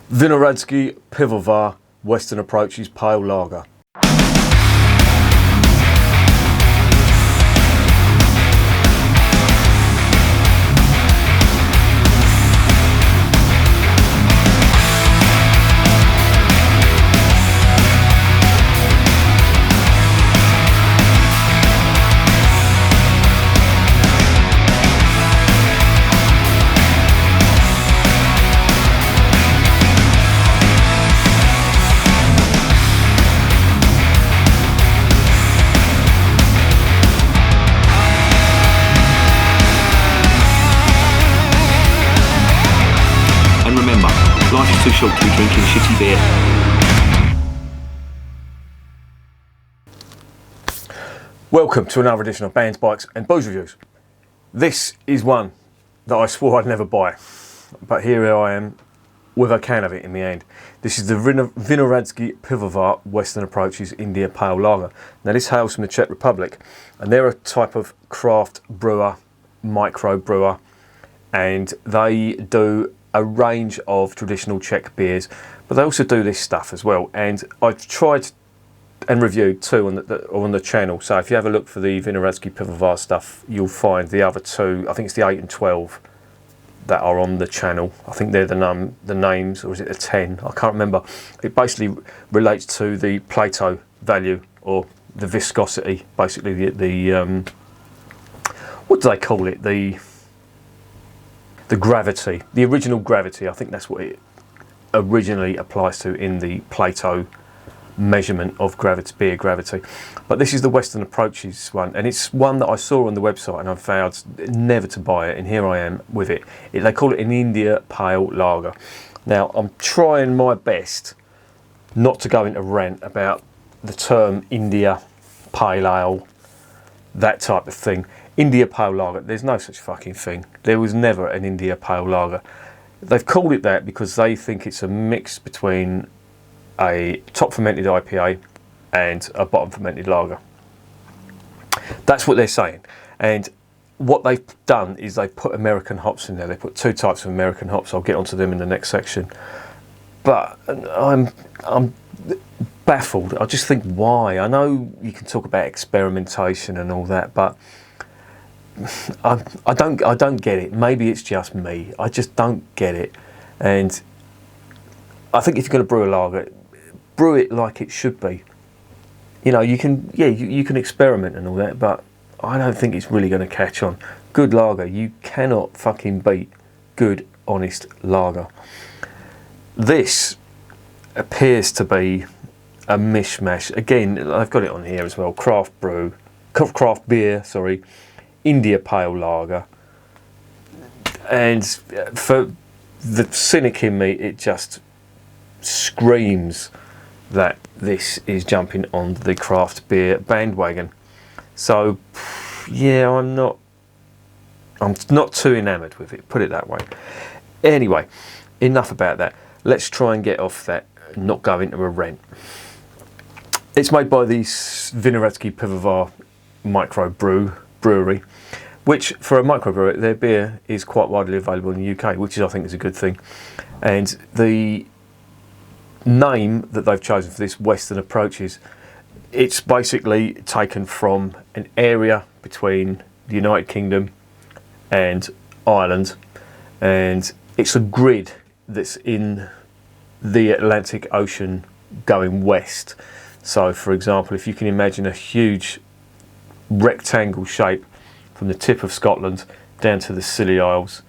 Vinohradský pivovar, Western Approaches pale lager. Life is too short to be drinking shitty beer. Welcome to another edition of Bands, Bikes and Booze Reviews. This is one that I swore I'd never buy, but here I am with a can of it in my hand. This is the Vinohradský pivovar Western Approaches India Pale Lager. Now this hails from the Czech Republic, and they're a type of craft brewer, micro brewer, and they do a range of traditional Czech beers, but they also do this stuff as well. And I've tried and reviewed two on the channel. So if you have a look for the Vinohradský pivovar stuff, you'll find the other two. I think it's the 8 and 12 that are on the channel. I think they're the names, or is it the 10? I can't remember. It basically relates to the Plato value, or the viscosity, basically the what do they call it? The gravity, the original gravity. I think that's what it originally applies to in the Plato measurement of gravity, beer gravity. But this is the Western Approaches one, and it's one that I saw on the website and I vowed never to buy it, and here I am with it. They call it an India Pale Lager. Now I'm trying my best not to go into rant about the term India Pale Ale, that type of thing. India Pale Lager, there's no such fucking thing. There was never an India Pale Lager. They've called it that because they think it's a mix between a top fermented IPA and a bottom fermented lager. That's what they're saying. And what they've done is they've put American hops in there. They put two types of American hops. I'll get onto them in the next section. But I'm baffled. I just think, why? I know you can talk about experimentation and all that, but I don't get it. Maybe it's just me. I just don't get it. And I think if you're going to brew a lager, brew it like it should be. You know, you can experiment and all that, but I don't think it's really going to catch on. Good lager, you cannot fucking beat good, honest lager. This appears to be a mishmash. Again, I've got it on here as well. Craft beer, sorry. India Pale Lager, and for the cynic in me, it just screams that this is jumping on the craft beer bandwagon. So yeah, I'm not too enamoured with it, put it that way. Anyway, enough about that. Let's try and get off that, not go into a rant. It's made by the Vinohradský pivovar Brewery, which for a microbrewer, their beer is quite widely available in the UK, which I think is a good thing. And the name that they've chosen for this, Western Approaches, it's basically taken from an area between the United Kingdom and Ireland, and it's a grid that's in the Atlantic Ocean going west. So for example, if you can imagine a huge rectangle shape from the tip of Scotland down to the Scilly Isles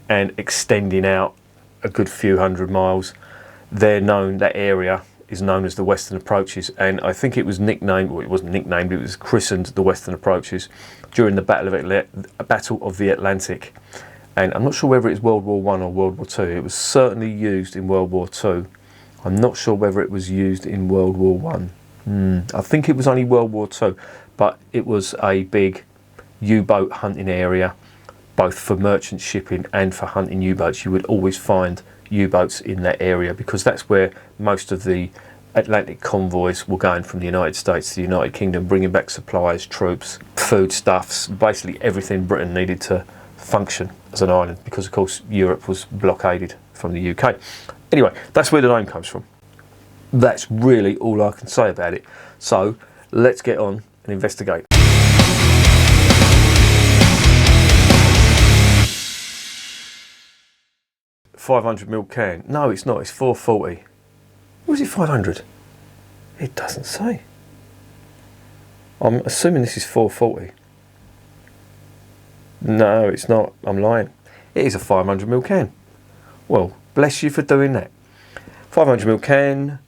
and extending out a good few hundred miles, that area is known as the Western Approaches, and I think it was nicknamed, well, it wasn't nicknamed, it was christened the Western Approaches during the Battle of the Atlantic. And I'm not sure whether it's World War I or World War II. It was certainly used in World War II. I'm not sure whether it was used in World War I. I think it was only World War II, but it was a big U-boat hunting area, both for merchant shipping and for hunting U-boats. You would always find U-boats in that area because that's where most of the Atlantic convoys were going from the United States to the United Kingdom, bringing back supplies, troops, foodstuffs, basically everything Britain needed to function as an island, because of course Europe was blockaded from the UK. Anyway, that's where the name comes from. That's really all I can say about it. So let's get on and investigate. $500ml can. No, it's not. It's 440. Or is it 500? It doesn't say. I'm assuming this is 440. No, it's not. I'm lying. It is a 500ml can. Well, bless you for doing that. 500ml can,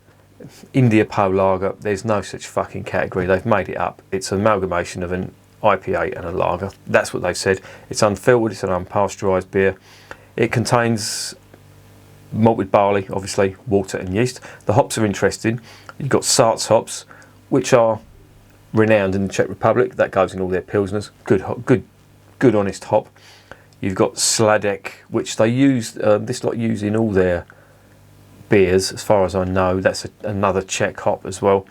India Pale Lager. There's no such fucking category. They've made it up. It's an amalgamation of an IPA and a lager. That's what they've said. It's unfiltered. It's an unpasteurised beer. It contains malted barley, obviously, water and yeast. The hops are interesting. You've got Saaz hops, which are renowned in the Czech Republic. That goes in all their pilsners. Good honest hop. You've got Sladek, which they use, this lot use in all their beers, as far as I know. That's another Czech hop as well.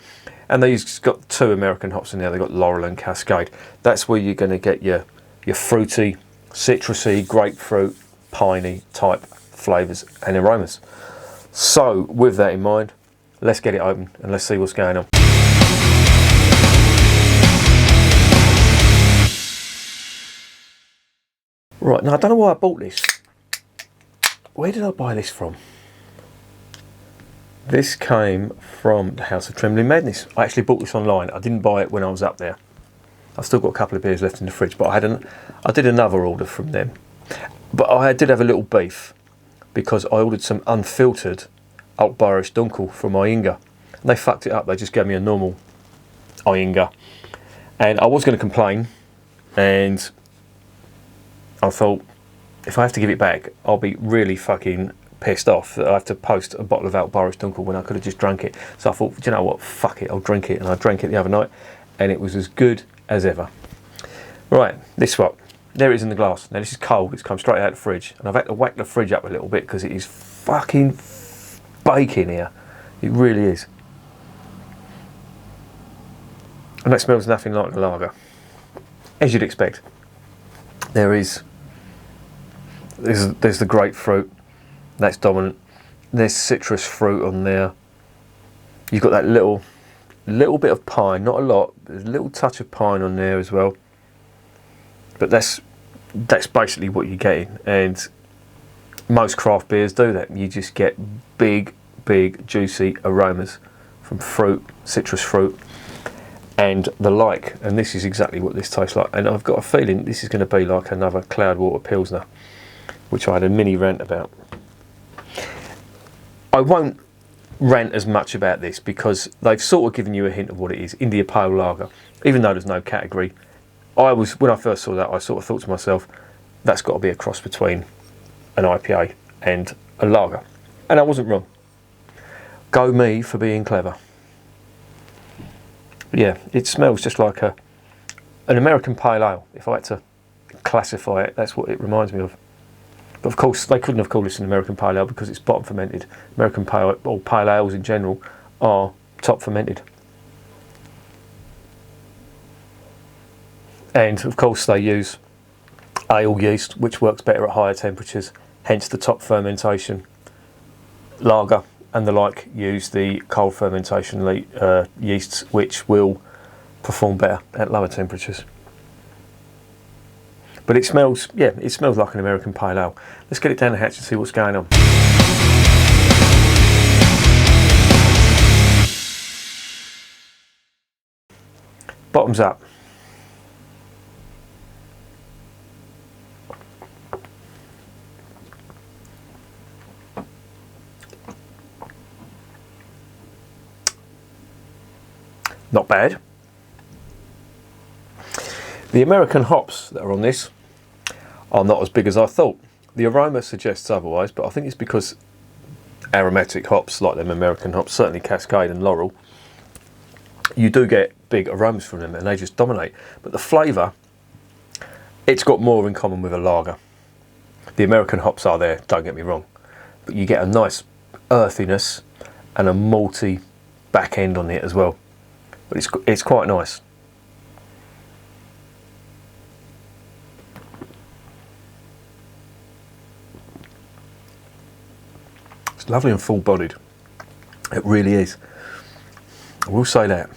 And they've got 2 American hops in there. They've got Laurel and Cascade. That's where you're going to get your fruity, citrusy, grapefruit, piney type flavours and aromas. So with that in mind, let's get it open and let's see what's going on. Right, now I don't know why I bought this. Where did I buy this from? This came from the House of Trembling Madness. I actually bought this online. I didn't buy it when I was up there. I've still got a couple of beers left in the fridge, but I did another order from them. But I did have a little beef because I ordered some unfiltered Altbayerisch Dunkel from Iinga. And they fucked it up. They just gave me a normal Iinga. And I was going to complain, and I thought, if I have to give it back, I'll be really fucking pissed off that I have to post a bottle of Altbayerisch Dunkel when I could have just drank it. So I thought, do you know what, fuck it, I'll drink it. And I drank it the other night, and it was as good as ever. Right, this one. There it is in the glass. Now this is cold, it's come straight out of the fridge, and I've had to whack the fridge up a little bit because it is fucking baking here. It really is. And that smells nothing like the lager, as you'd expect. There's the grapefruit, that's dominant. There's citrus fruit on there. You've got that little bit of pine, not a lot, but there's a little touch of pine on there as well. But that's basically what you're getting, and most craft beers do that. You just get big juicy aromas from fruit, citrus fruit, and the like. And this is exactly what this tastes like. And I've got a feeling this is going to be like another Cloudwater Pilsner, which I had a mini rant about. I won't rant as much about this because they've sort of given you a hint of what it is. India Pale Lager, even though there's no category. When I first saw that, I sort of thought to myself, that's got to be a cross between an IPA and a lager. And I wasn't wrong. Go me for being clever. Yeah, it smells just like an American pale ale. If I had to classify it, that's what it reminds me of. But of course, they couldn't have called this an American pale ale because it's bottom fermented. American pale ales in general are top fermented. And of course they use ale yeast, which works better at higher temperatures, hence the top fermentation. Lager and the like use the cold fermentation yeasts, which will perform better at lower temperatures. But it smells like an American pale ale. Let's get it down the hatch and see what's going on. Bottoms up. Not bad. The American hops that are on this are not as big as I thought. The aroma suggests otherwise, but I think it's because aromatic hops, like them American hops, certainly Cascade and Laurel, you do get big aromas from them and they just dominate. But the flavour, it's got more in common with a lager. The American hops are there, don't get me wrong, but you get a nice earthiness and a malty back end on it as well. But it's quite nice. It's lovely and full-bodied. It really is. I will say that.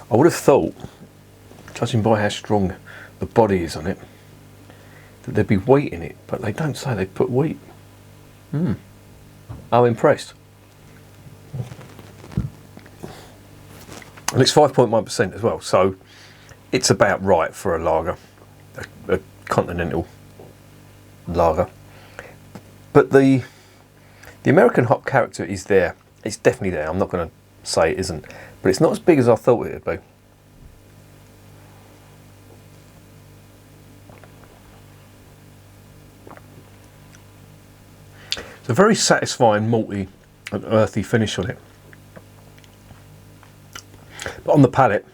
I would have thought, judging by how strong the body is on it, that there'd be wheat in it, but they don't say they put wheat. I'm impressed. And it's 5.1% as well, so it's about right for a lager, a continental lager. But the American hop character is there. It's definitely there. I'm not going to say it isn't, but it's not as big as I thought it would be. It's a very satisfying malty and earthy finish on it. But on the palate,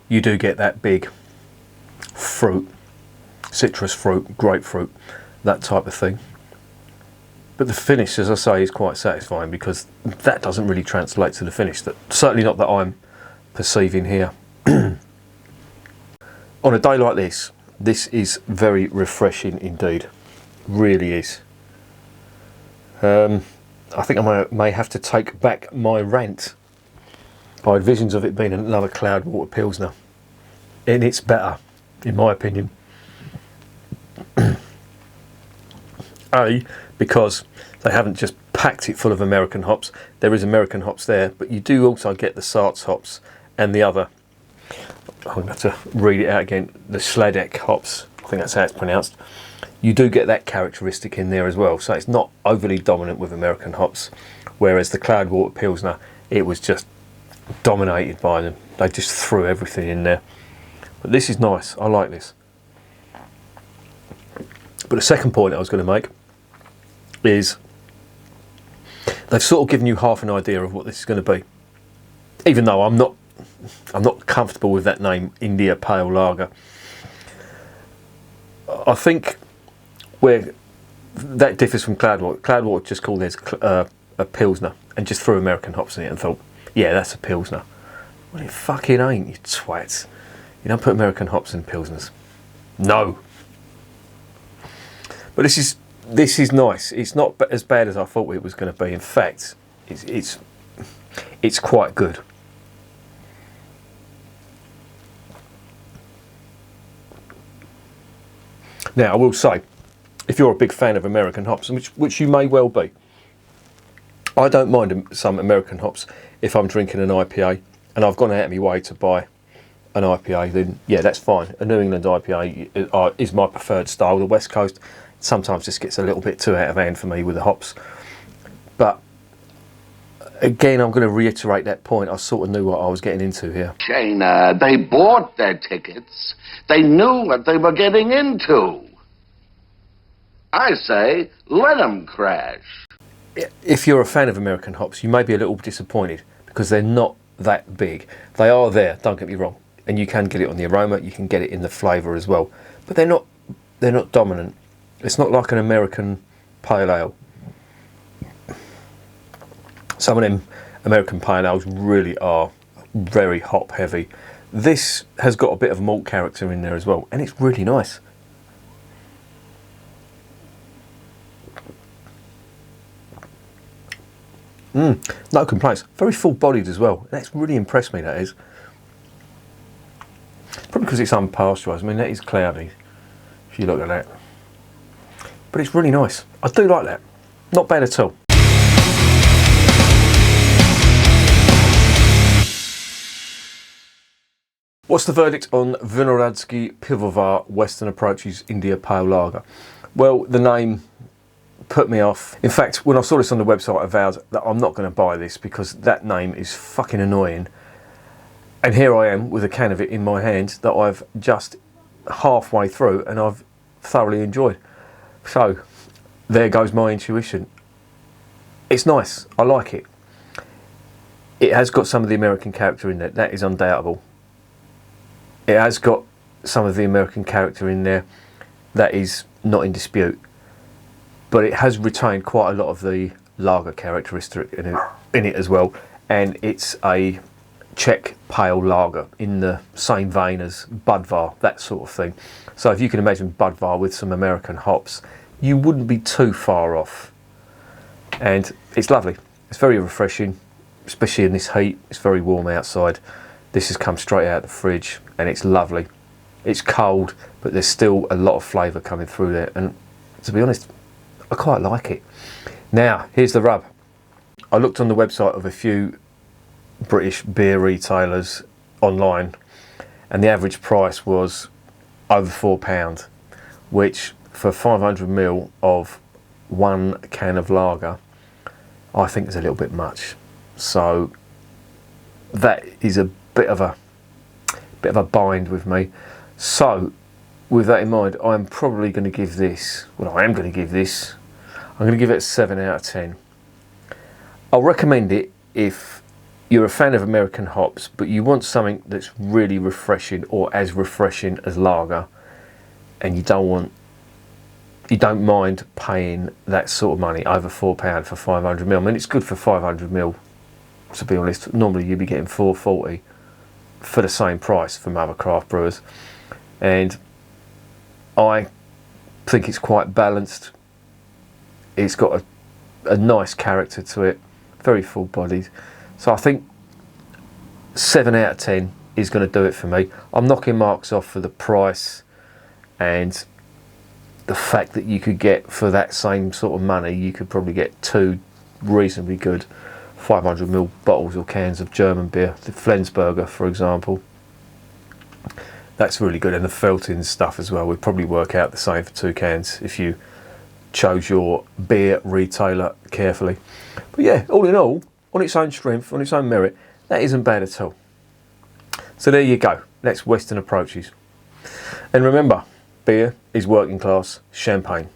you do get that big fruit, citrus fruit, grapefruit, that type of thing. But the finish, as I say, is quite satisfying because that doesn't really translate to the finish. Certainly not that I'm perceiving here. On a day like this, this is very refreshing indeed. Really is. I think I may have to take back my rant. I had visions of it being another Cloudwater Pilsner. And it's better, in my opinion. Because they haven't just packed it full of American hops. There is American hops there, but you do also get the Sarts hops and the other, I'm going to have to read it out again, the Sladek hops, I think that's how it's pronounced. You do get that characteristic in there as well, so it's not overly dominant with American hops, whereas the Cloudwater Pilsner, it was just dominated by them. They just threw everything in there. But this is nice, I like this. But the second point I was going to make is they've sort of given you half an idea of what this is going to be. Even though I'm not comfortable with that name, India Pale Lager. I think where that differs from Cloudwater. Cloudwater just called theirs a Pilsner and just threw American hops in it and thought, yeah, that's a Pilsner. Well, it fucking ain't, you twats. You don't put American hops in Pilsners. No. But this is nice. It's not as bad as I thought it was going to be. In fact, it's quite good. Now, I will say, if you're a big fan of American hops, which you may well be, I don't mind some American hops if I'm drinking an IPA and I've gone out of my way to buy an IPA, then yeah, that's fine. A New England IPA is my preferred style. The West Coast sometimes just gets a little bit too out of hand for me with the hops. But again, I'm going to reiterate that point. I sort of knew what I was getting into here. Shayna, they bought their tickets. They knew what they were getting into. I say, let them crash. If you're a fan of American hops, you may be a little disappointed because they're not that big. They are there, don't get me wrong. And you can get it on the aroma, you can get it in the flavour as well. But they're not dominant. It's not like an American pale ale. Some of them American pale ales really are very hop heavy. This has got a bit of malt character in there as well, and it's really nice. No complaints. Very full-bodied as well. That's really impressed me, that is. Probably because it's unpasteurised. I mean, that is cloudy, if you look at that. But it's really nice. I do like that. Not bad at all. What's the verdict on Vinohradský pivovar Western Approaches India Pale Lager? Well, the name put me off. In fact, when I saw this on the website, I vowed that I'm not going to buy this because that name is fucking annoying. And here I am with a can of it in my hand that I've just halfway through and I've thoroughly enjoyed. So, there goes my intuition. It's nice. I like it. It has got some of the American character in there. That is undoubtable. It has got some of the American character in there. That is not in dispute. But it has retained quite a lot of the lager characteristic in it as well. And it's a Czech pale lager in the same vein as Budvar, that sort of thing. So if you can imagine Budvar with some American hops, you wouldn't be too far off. and it's lovely. It's very refreshing, especially in this heat. It's very warm outside. This has come straight out of the fridge, and it's lovely. It's cold, but there's still a lot of flavour coming through there, and to be honest, I quite like it. Now, here's the rub. I looked on the website of a few British beer retailers online, and the average price was over £4, which for 500ml of one can of lager, I think is a little bit much. So that is a bit of a bind with me. So with that in mind, I'm probably going to give this, I'm going to give it a 7 out of 10. I'll recommend it if you're a fan of American hops, but you want something that's really refreshing, or as refreshing as lager, and you don't mind paying that sort of money, over £4 for 500ml. I mean, it's good for 500ml, to be honest. Normally you'd be getting £4.40 for the same price from other craft brewers, and I think it's quite balanced. It's got a nice character to it, very full bodied. So I think 7 out of 10 is going to do it for me. I'm knocking marks off for the price and the fact that you could get, for that same sort of money, you could probably get 2 reasonably good 500ml bottles or cans of German beer. The Flensburger, for example, that's really good, and the Felton stuff as well would probably work out the same for 2 cans if you chose your beer retailer carefully. But yeah, all in all, on its own strength, on its own merit, that isn't bad at all. So there you go, that's Western Approaches. And remember, beer is working class champagne.